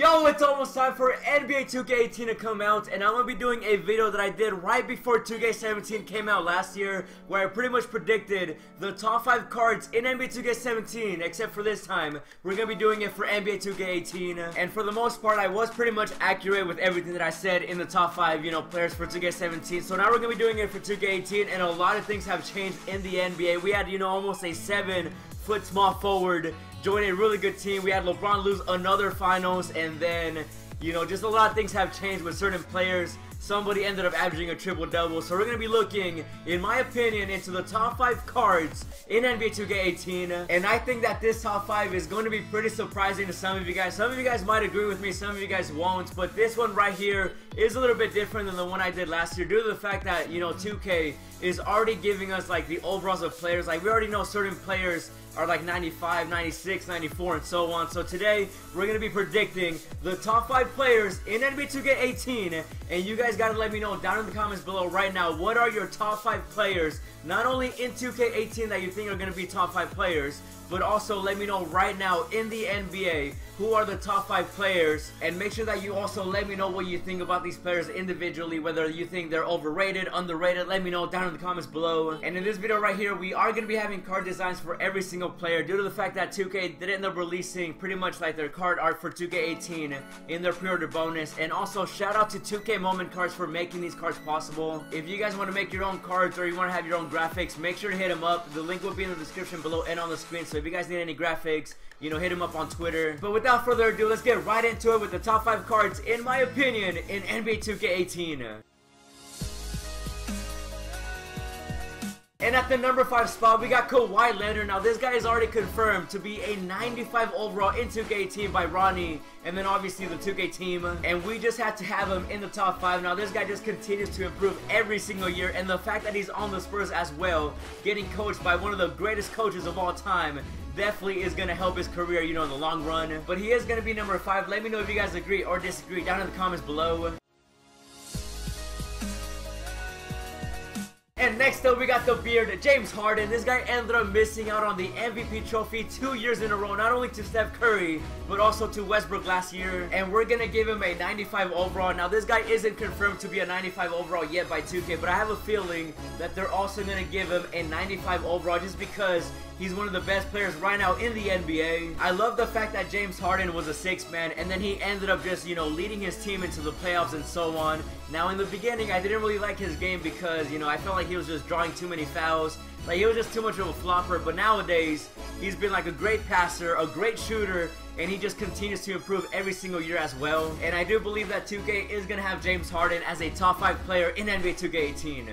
Yo, it's almost time for NBA 2K18 to come out, and I'm going to be doing a video that I did right before 2K17 came out last year, where I pretty much predicted the top 5 cards in NBA 2K17, except for this time, we're going to be doing it for NBA 2K18, and for the most part, I was pretty much accurate with everything that I said in the top 5, players for 2K17, so now we're going to be doing it for 2K18, and a lot of things have changed in the NBA. We had, almost a 7-foot small forward join a really good team. We had LeBron lose another finals, and then, just a lot of things have changed with certain players. Somebody ended up averaging a triple-double. So we're going to be looking, in my opinion, into the top 5 cards in NBA 2K18. And I think that this top 5 is going to be pretty surprising to some of you guys. Some of you guys might agree with me, some of you guys won't. But this one right here is a little bit different than the one I did last year, due to the fact that, 2K is already giving us, like, the overalls of players. Like, we already know certain players are like 95, 96, 94, and so on. So today, we're going to be predicting the top 5 players in NBA 2K18, and you guys got to let me know down in the comments below right now, what are your top 5 players, not only in 2K18 that you think are going to be top 5 players, but also let me know right now in the NBA who are the top 5 players, and make sure that you also let me know what you think about these players individually, whether you think they're overrated, underrated. Let me know down in the comments below. And in this video right here, we are going to be having card designs for every single player, due to the fact that 2K did end up releasing pretty much like their card art for 2K18 in their pre-order bonus. And also shout out to 2K Moment Cards for making these cards possible. If you guys want to make your own cards or you want to have your own graphics, make sure to hit them up. The link will be in the description below and on the screen, so if you guys need any graphics, hit him up on Twitter. But without further ado, let's get right into it with the top 5 cards, in my opinion, in NBA 2K18. And at the number 5 spot, we got Kawhi Leonard. Now, this guy is already confirmed to be a 95 overall in 2K18 by Ronnie, and then obviously the 2K team. And we just had to have him in the top 5. Now, this guy just continues to improve every single year, and the fact that he's on the Spurs as well, getting coached by one of the greatest coaches of all time, definitely is going to help his career, in the long run. But he is going to be number 5. Let me know if you guys agree or disagree down in the comments below. And next up, we got the beard, James Harden. This guy ended up missing out on the MVP trophy 2 years in a row, not only to Steph Curry, but also to Westbrook last year. And we're going to give him a 95 overall. Now, this guy isn't confirmed to be a 95 overall yet by 2K, but I have a feeling that they're also going to give him a 95 overall just because he's one of the best players right now in the NBA. I love the fact that James Harden was a 6th man, and then he ended up just, leading his team into the playoffs and so on. Now, in the beginning, I didn't really like his game because, I felt like he was just drawing too many fouls. Like, he was just too much of a flopper. But nowadays, he's been like a great passer, a great shooter, and he just continues to improve every single year as well. And I do believe that 2K is going to have James Harden as a top 5 player in NBA 2K18.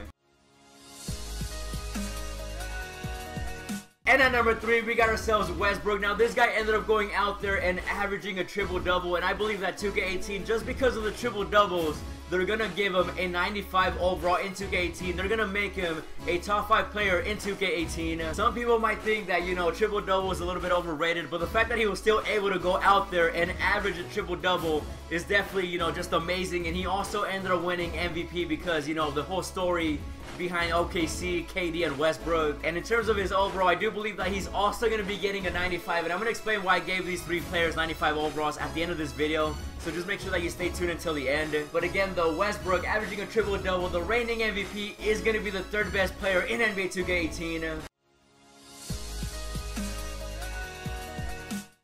And at number 3, we got ourselves Westbrook. Now, this guy ended up going out there and averaging a triple-double, and I believe that 2K18, just because of the triple-doubles, they're going to give him a 95 overall in 2K18. They're going to make him a top 5 player in 2K18. Some people might think that, triple-double is a little bit overrated, but the fact that he was still able to go out there and average a triple-double is definitely, just amazing. And he also ended up winning MVP because, the whole story behind OKC, KD, and Westbrook. And in terms of his overall, I do believe that he's also going to be getting a 95, and I'm going to explain why I gave these 3 players 95 overalls at the end of this video, so just make sure that you stay tuned until the end. But again, though, Westbrook averaging a triple-double, the reigning MVP, is going to be the 3rd best player in NBA 2K18.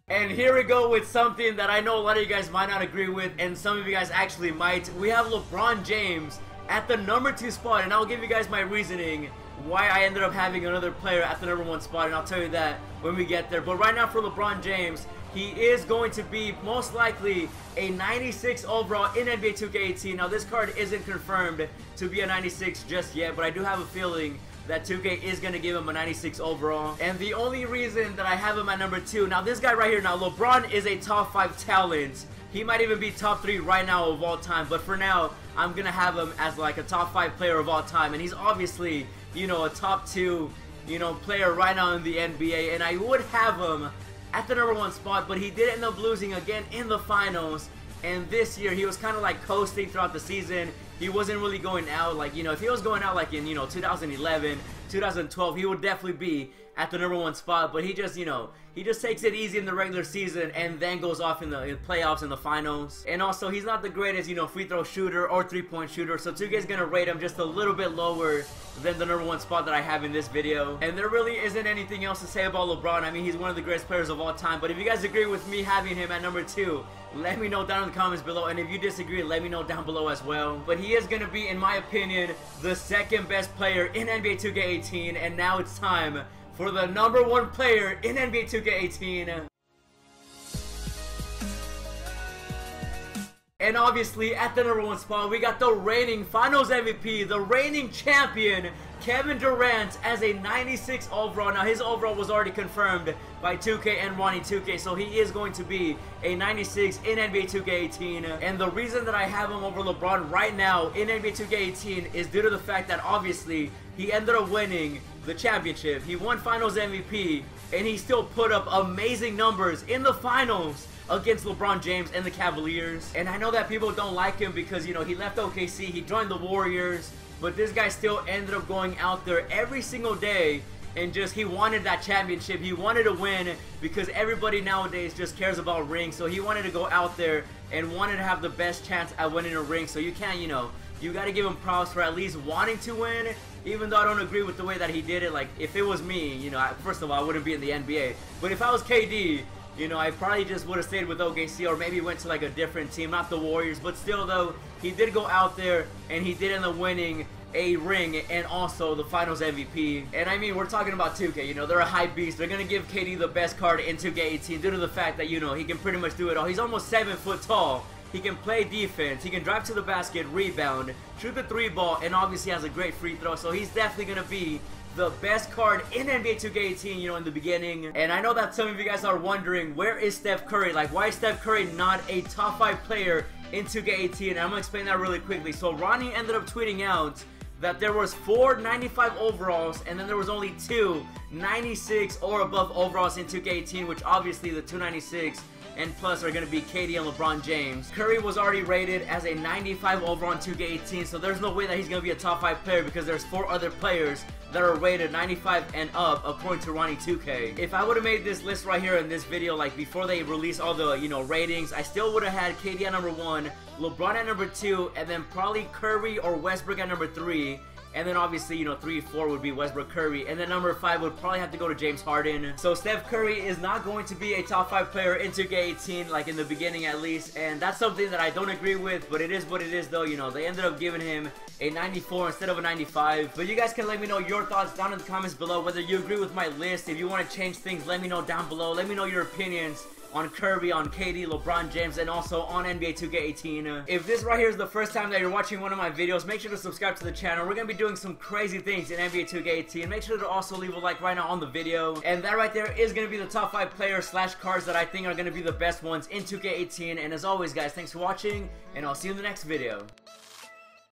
And here we go with something that I know a lot of you guys might not agree with, and some of you guys actually might. We have LeBron James at the number 2 spot, and I'll give you guys my reasoning why I ended up having another player at the number 1 spot, and I'll tell you that when we get there. But right now for LeBron James, he is going to be most likely a 96 overall in NBA 2K18. Now, this card isn't confirmed to be a 96 just yet, but I do have a feeling that 2K is going to give him a 96 overall. And the only reason that I have him at number 2, now this guy right here, now LeBron is a top 5 talent. He might even be top 3 right now of all time, but for now, I'm going to have him as like a top 5 player of all time. And he's obviously, a top 2, player right now in the NBA. And I would have him at the number 1 spot, but he did end up losing again in the finals. And this year, he was kind of like coasting throughout the season. He wasn't really going out. Like, if he was going out like in, 2011, 2012, he would definitely be at the #1 spot, but he just, he just takes it easy in the regular season and then goes off in the playoffs and the finals. And also, he's not the greatest, free throw shooter or three-point shooter, so 2K's gonna rate him just a little bit lower than the #1 spot that I have in this video. And there really isn't anything else to say about LeBron. I mean, he's one of the greatest players of all time, but if you guys agree with me having him at #2, let me know down in the comments below, and if you disagree, let me know down below as well. But he is gonna be, in my opinion, the second best player in NBA 2K18, and now it's time for the #1 player in NBA 2K18. And obviously, at the #1 spot, we got the reigning Finals MVP, the reigning champion, Kevin Durant, as a 96 overall. Now, his overall was already confirmed by 2K and Ronnie 2K, so he is going to be a 96 in NBA 2K18. And the reason that I have him over LeBron right now in NBA 2K18 is due to the fact that, obviously, he ended up winning the championship. He won Finals MVP, and he still put up amazing numbers in the finals against LeBron James and the Cavaliers. And I know that people don't like him because, he left OKC, he joined the Warriors, but this guy still ended up going out there every single day and he wanted that championship. He wanted to win because everybody nowadays just cares about rings, so he wanted to go out there and wanted to have the best chance at winning a ring. So you can't, you got to give him props for at least wanting to win, even though I don't agree with the way that he did it. Like, if it was me, first of all, I wouldn't be in the NBA, but if I was KD, I probably just would have stayed with OKC or maybe went to like a different team, not the Warriors. But still, though, he did go out there and he did end up winning a ring and also the Finals MVP. And I mean, we're talking about 2K, they're a hype beast. They're gonna give KD the best card in 2K18 due to the fact that, he can pretty much do it all. He's almost 7 foot tall. He can play defense, he can drive to the basket, rebound, shoot the 3-ball, and obviously has a great free throw. So he's definitely gonna be the best card in NBA 2K18, in the beginning. And I know that some of you guys are wondering, where is Steph Curry? Like, why is Steph Curry not a top 5 player in 2K18? And I'm gonna explain that really quickly. So Ronnie ended up tweeting out that there was 4 95 overalls, and then there was only 2 96 or above overalls in 2K18, which obviously the 296 and plus are going to be KD and LeBron James. Curry was already rated as a 95 overall in 2K18, so there's no way that he's going to be a top 5 player because there's 4 other players that are rated 95 and up according to Ronnie 2K. If I would have made this list right here in this video, like before they release all the, ratings, I still would have had KD at #1, LeBron at #2, and then probably Curry or Westbrook at #3. And then obviously, 3, 4 would be Westbrook, Curry. And then #5 would probably have to go to James Harden. So Steph Curry is not going to be a top 5 player in 2K18, like in the beginning at least. And that's something that I don't agree with, but it is what it is though. They ended up giving him a 94 instead of a 95. But you guys can let me know your thoughts down in the comments below, whether you agree with my list. If you want to change things, let me know down below. Let me know your opinions on Curry, on KD, LeBron James, and also on NBA 2K18. If this right here is the first time that you're watching one of my videos, make sure to subscribe to the channel. We're going to be doing some crazy things in NBA 2K18. Make sure to also leave a like right now on the video. And that right there is going to be the top 5 players / cards that I think are going to be the best ones in 2K18. And as always, guys, thanks for watching, and I'll see you in the next video.